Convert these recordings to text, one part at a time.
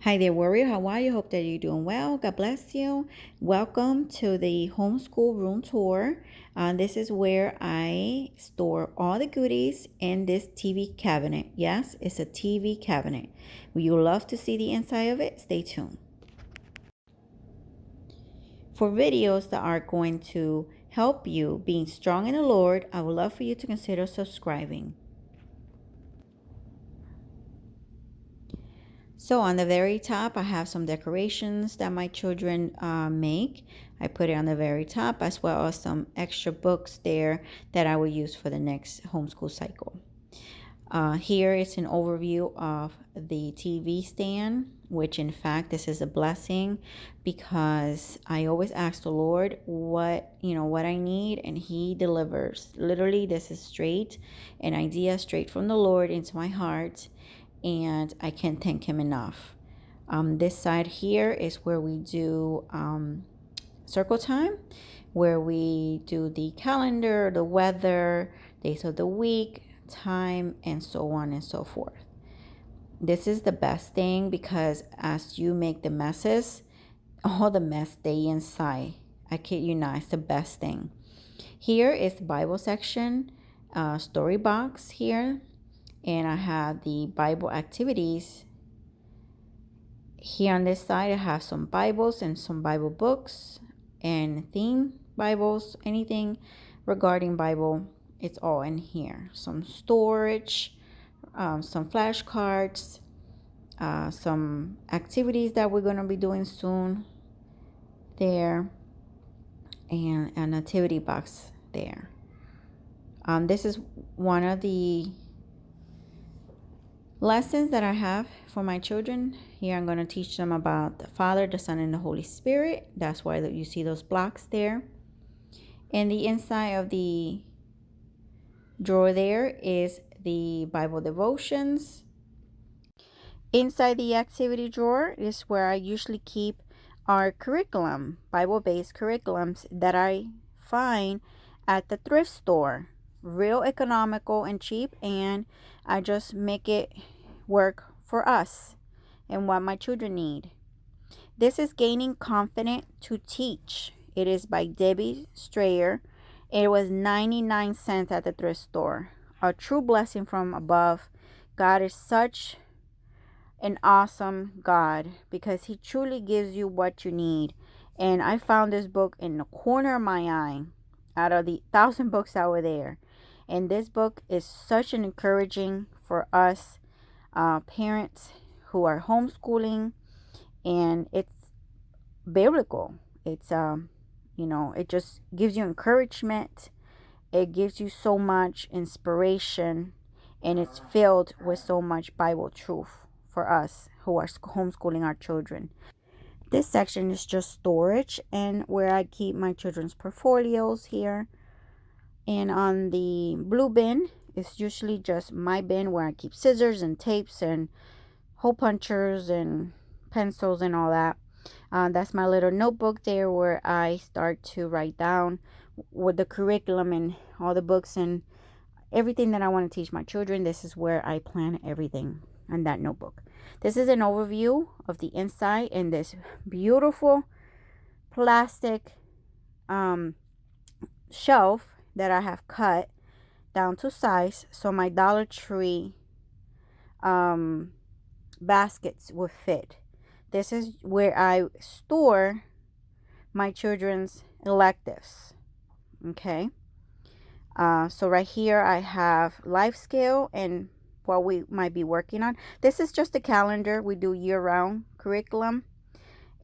Hi there, Warrior. How are you? Hope that you're doing well. God bless you. Welcome to the Homeschool Room tour. This is where I store all the goodies in this TV cabinet. Yes, it's a TV cabinet. Would you love to see the inside of it? Stay tuned. For videos that are going to help you being strong in the Lord, I would love for you to consider subscribing. So on the very top, I have some decorations that my children make. I put it on the very top, as well as some extra books there that I will use for the next homeschool cycle. Here is an overview of the TV stand, which in fact this is a blessing because I always ask the Lord what I need, and He delivers. Literally, this is straight an idea straight from the Lord into my heart, and I can't thank Him enough. This side here is where we do circle time, where we do the calendar, the weather, days of the week, time, and so on and so forth. This is the best thing because as you make the messes, all the mess stay inside. I kid you not, it's the best thing. Here is the Bible section, story box here, and I have the Bible activities. Here on this side, I have some Bibles and some Bible books and theme Bibles, anything regarding Bible, it's all in here. Some storage, some flashcards, some activities that we're going to be doing soon there, and an activity box there. This is one of the lessons that I have for my children. Here I'm going to teach them about the Father, the Son, and the Holy Spirit. That's why you see those blocks there. And the inside of the drawer there is the Bible devotions. Inside the activity drawer is where I usually keep our curriculum, Bible-based curriculums that I find at the thrift store. Real economical and cheap, and I just make it work for us and what my children need. This is Gaining Confidence to Teach. It is by Debbie Strayer. It was 99 cents at the thrift store. A true blessing from above. God is such an awesome God because He truly gives you what you need. And I found this book in the corner of my eye out of the 1,000 books that were there. And this book is such an encouraging for us parents who are homeschooling, and it's biblical. It's it just gives you encouragement. It gives you so much inspiration, and it's filled with so much Bible truth for us who are homeschooling our children. This section is just storage and where I keep my children's portfolios here. And on the blue bin, it's usually just my bin where I keep scissors and tapes and hole punchers and pencils and all that. That's my little notebook there where I start to write down with the curriculum and all the books and everything that I want to teach my children. This is where I plan everything on that notebook. This is an overview of the inside in this beautiful plastic shelf that I have cut down to size so my Dollar Tree baskets would fit. This is where I store my children's electives. Okay. So right here I have life skill and what we might be working on. This is just a calendar. We do year-round curriculum.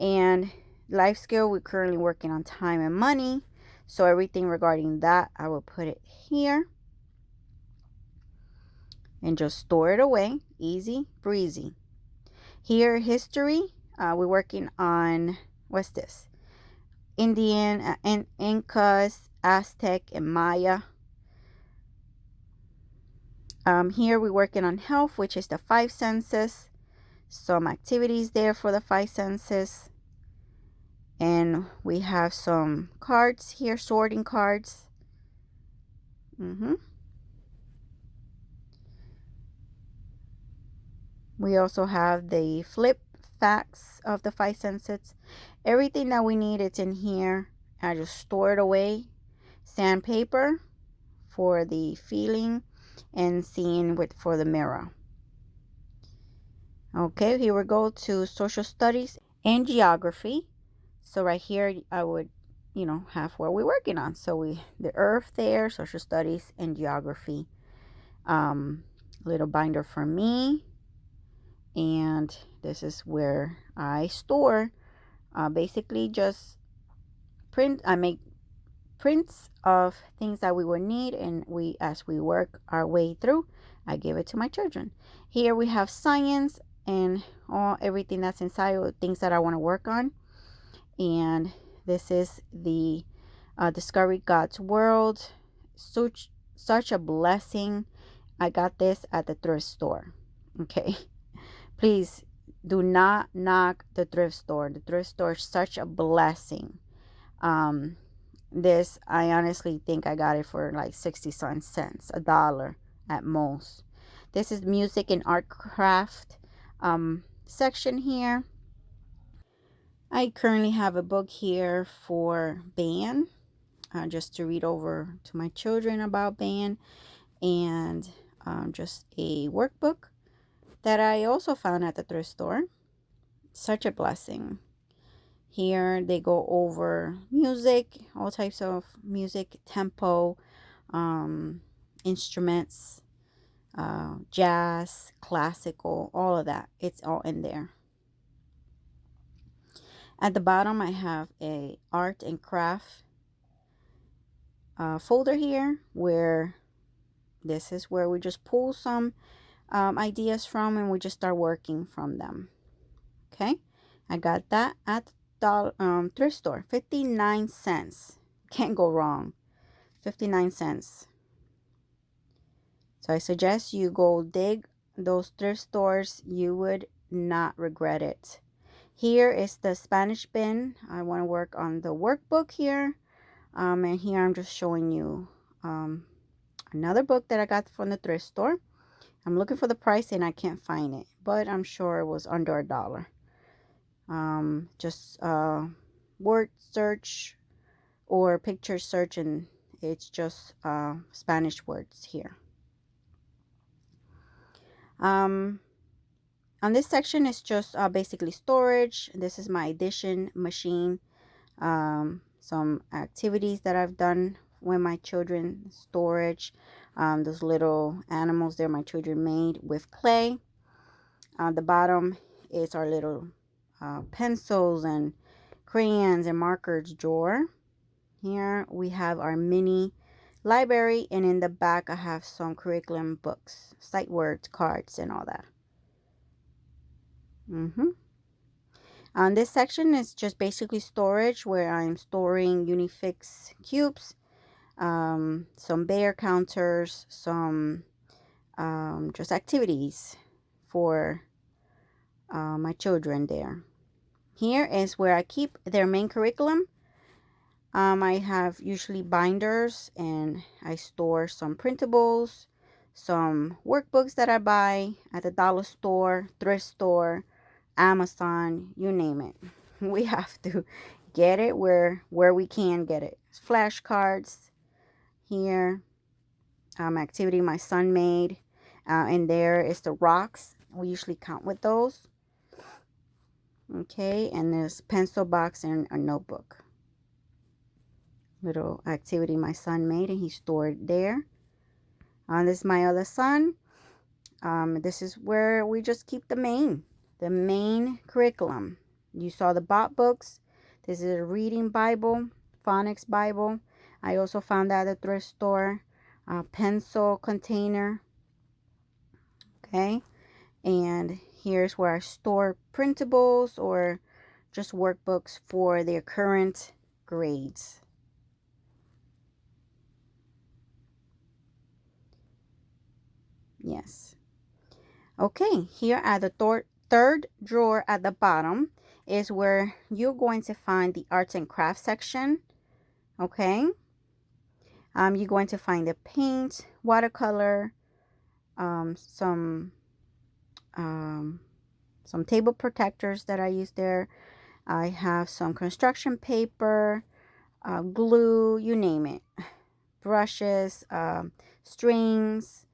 And life skill, we're currently working on time and money. So everything regarding that, I will put it here and just store it away. Easy breezy. Here, history, we're working on, what's this? Indian, and Incas, Aztec, and Maya. Here we're working on health, which is the 5 senses. Some activities there for the 5 senses. And we have some cards here, sorting cards. We also have the flip facts of the five senses. Everything that we need, it's in here. I just store it away. Sandpaper for the feeling and seeing for the mirror. Okay, here we go to social studies and geography. So right here, I would, have what we're working on. So the earth there, social studies and geography. Little binder for me. And this is where I store, basically just I make prints of things that we will need, and as we work our way through, I give it to my children. Here we have science and everything that's inside of things that I want to work on. And this is the Discovery God's World. Such a blessing. I got this at the thrift store. Okay. Please do not knock the thrift store. The thrift store is such a blessing. This, I honestly think I got it for like 60-some cents, $1 at most. This is music and art craft section here. I currently have a book here for band, just to read over to my children about band, and just a workbook that I also found at the thrift store. Such a blessing. Here they go over music, all types of music, tempo, instruments, jazz, classical, all of that. It's all in there. At the bottom, I have a art and craft folder here, where this is where we just pull some ideas from, and we just start working from them. Okay, I got that at the thrift store, 59 cents. Can't go wrong. 59 cents. So I suggest you go dig those thrift stores. You would not regret it. Here is the Spanish bin. I want to work on the workbook here. And here I'm just showing you another book that I got from the thrift store. I'm looking for the price and I can't find it, but I'm sure it was under $1. Just word search or picture search, and it's just Spanish words here. On this section, it's just basically storage. This is my addition machine. Some activities that I've done with my children. Storage. Those little animals there my children made with clay. The bottom is our little pencils and crayons and markers drawer. Here we have our mini library, and in the back I have some curriculum books, sight words, cards, and all that. This section is just basically storage, where I'm storing Unifix cubes, some bear counters, some just activities for my children there. Here is where I keep their main curriculum. I have usually binders, and I store some printables, some workbooks that I buy at the dollar store, thrift store, Amazon, you name it. We have to get it where we can get it. Flashcards here, activity my son made, and there is the rocks. We usually count with those. Okay, and there's pencil box and a notebook. Little activity my son made, and he stored there. This is my other son. This is where we just keep the main curriculum. You saw the bot books. This is a reading Bible, phonics Bible. I also found that at the thrift store. Pencil container. Okay, and here's where I store printables or just workbooks for their current grades. Yes. Okay, here at the third drawer at the bottom is where you're going to find the arts and crafts section. Okay. You're going to find the paint, watercolor, some some table protectors that I use there. I have some construction paper, glue, you name it, brushes, strings,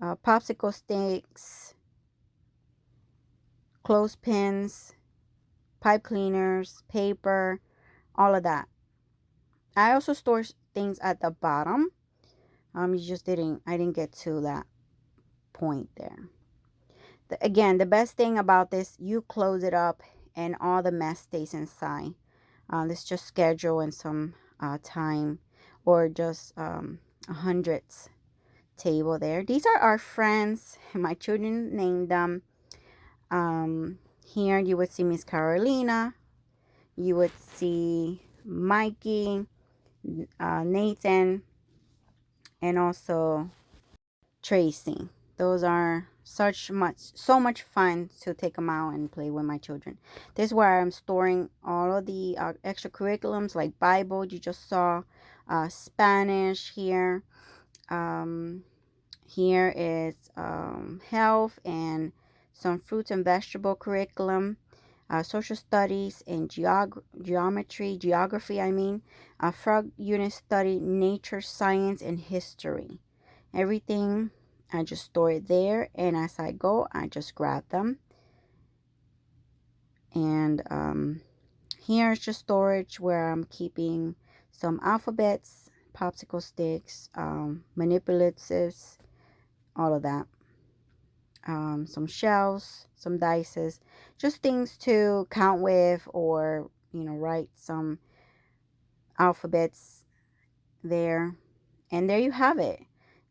popsicle sticks, clothespins, pipe cleaners, paper, all of that. I also store things at the bottom. I didn't get to that point there. Again, the best thing about this, you close it up and all the mess stays inside. Let's just schedule in some time, or just a hundredths table there. These are our friends. My children named them. Here you would see Miss Carolina. You would see Mikey, Nathan, and also Tracy. Those are so much fun to take them out and play with my children. This is where I'm storing all of the extra curriculums, like Bible you just saw, Spanish here. Here is health and some fruits and vegetable curriculum, social studies and geography, frog unit study, nature, science, and history. Everything, I just store it there, and as I go, I just grab them. And here's just storage where I'm keeping some alphabets, popsicle sticks, manipulatives, all of that. Some shells, some dices, just things to count with, or write some alphabets there. And there you have it.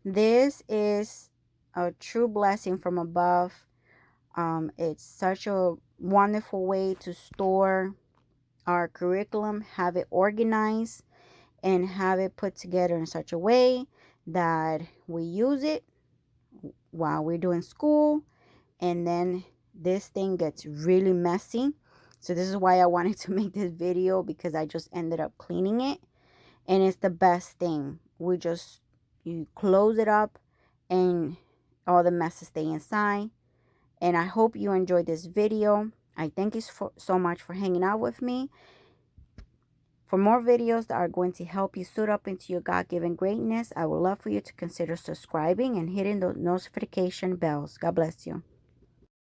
This is a true blessing from above. It's such a wonderful way to store our curriculum, have it organized, and have it put together in such a way that we use it while we're doing school. And then this thing gets really messy. So this is why I wanted to make this video, because I just ended up cleaning it. And it's the best thing. You close it up and all the messes stay inside. And I hope you enjoyed this video. I thank you so much for hanging out with me. For more videos that are going to help you suit up into your God-given greatness, I would love for you to consider subscribing and hitting the notification bells. God bless you.